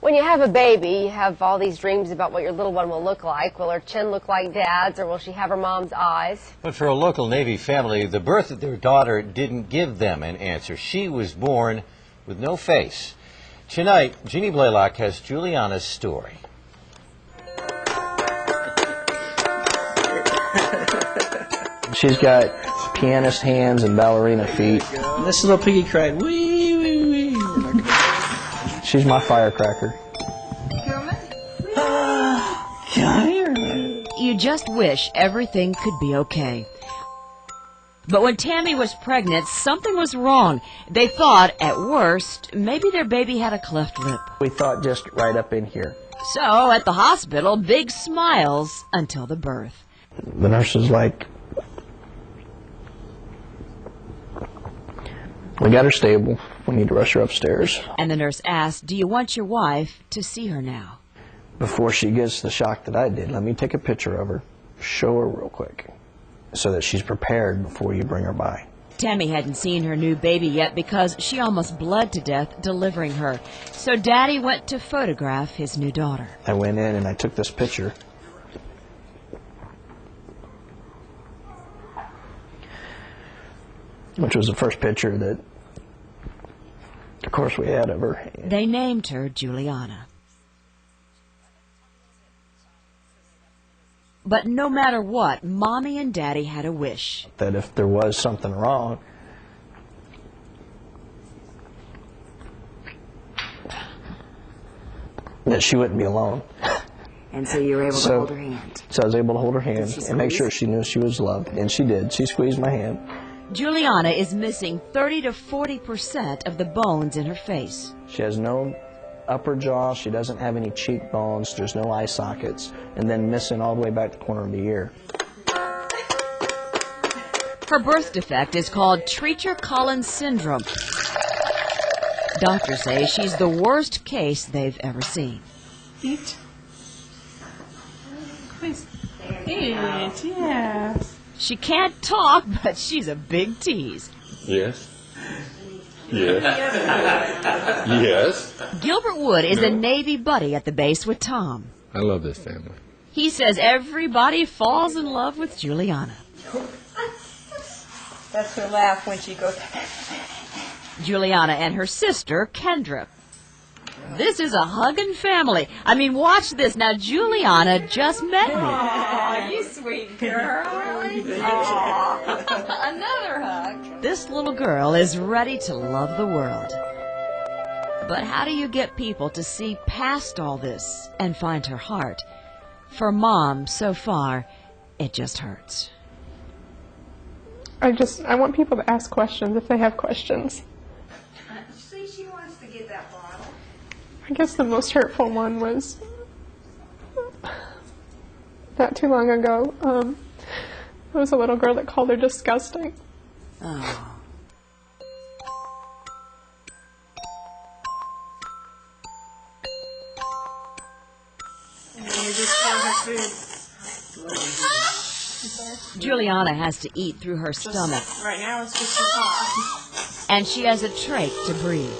When you have a baby, you have all these dreams about what your little one will look like. Will her chin look like Dad's, or will she have her mom's eyes? But for a local Navy family, the birth of their daughter didn't give them an answer. She was born with no face. Tonight, Jeannie Blaylock has Juliana's story. She's got pianist hands and ballerina feet. This little piggy cried, wee, wee, wee. She's my firecracker. You just wish everything could be okay. But when Tammy was pregnant, something was wrong. They thought, at worst, maybe their baby had a cleft lip. We thought just right up in here. So, at the hospital, big smiles until the birth. The nurse was like, "We got her stable. We need to rush her upstairs." And the nurse asked, "Do you want your wife to see her now?" Before she gets the shock that I did, let me take a picture of her, show her real quick, so that she's prepared before you bring her by. Tammy hadn't seen her new baby yet because she almost bled to death delivering her. So Daddy went to photograph his new daughter. I went in and I took this picture. Which was the first picture that, of course, we had of her. They named her Juliana. But no matter what, Mommy and Daddy had a wish. That if there was something wrong, that she wouldn't be alone. And so you were able to hold her hand. So I was able to hold her hand and make sure she knew she was loved. And she did. She squeezed my hand. Juliana is missing 30 to 40% of the bones in her face. She has no upper jaw. She doesn't have any cheekbones. There's no eye sockets. And then missing all the way back to the corner of the ear. Her birth defect is called Treacher-Collins syndrome. Doctors say she's the worst case they've ever seen. Eat. Please. Eat, yes. She can't talk, but she's a big tease. Yes. Yes. Yes. Gilbert Wood is a Navy buddy at the base with Tom. I love this family. He says everybody falls in love with Juliana. That's her laugh when she goes. Juliana and her sister, Kendra. This is a hugging family. I mean, watch this. Now, Juliana just met me. Aw, you sweet girl. Another hug. This little girl is ready to love the world. But how do you get people to see past all this and find her heart? For Mom, so far, it just hurts. I want people to ask questions if they have questions. See, she wants to get that bottle. I guess the most hurtful one was not too long ago. There was a little girl that called her disgusting. Oh. Juliana has to eat through her stomach. Right now it's just too hot. And she has a trach to breathe.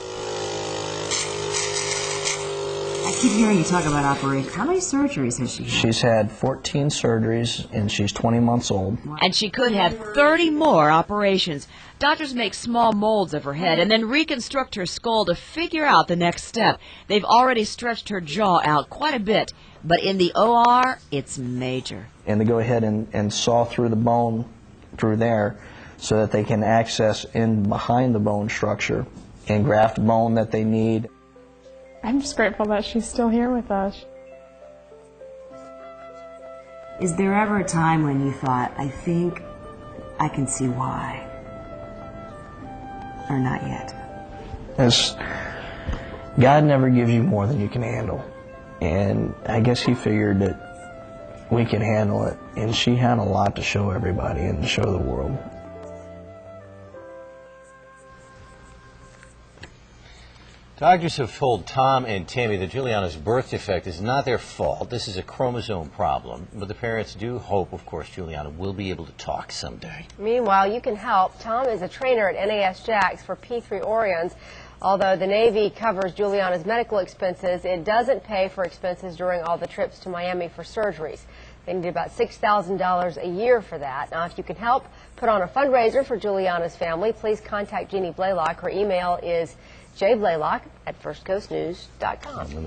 I keep hearing you talk about operations. How many surgeries has she had? She's had 14 surgeries, and she's 20 months old. And she could have 30 more operations. Doctors make small molds of her head and then reconstruct her skull to figure out the next step. They've already stretched her jaw out quite a bit, but in the OR, it's major. And they go ahead and saw through the bone through there so that they can access in behind the bone structure and graft bone that they need. I'm just grateful that she's still here with us. Is there ever a time when you thought, I think I can see why? Or not yet? God never gives you more than you can handle. And I guess he figured that we could handle it. And she had a lot to show everybody and to show the world. Doctors have told Tom and Tammy that Juliana's birth defect is not their fault. This is a chromosome problem. But the parents do hope, of course, Juliana will be able to talk someday. Meanwhile, you can help. Tom is a trainer at NAS Jacks for P3 Orions. Although the Navy covers Juliana's medical expenses, it doesn't pay for expenses during all the trips to Miami for surgeries. They need about $6,000 a year for that. Now, if you can help put on a fundraiser for Juliana's family, please contact Jeannie Blaylock. Her email is jblaylock@firstcoastnews.com.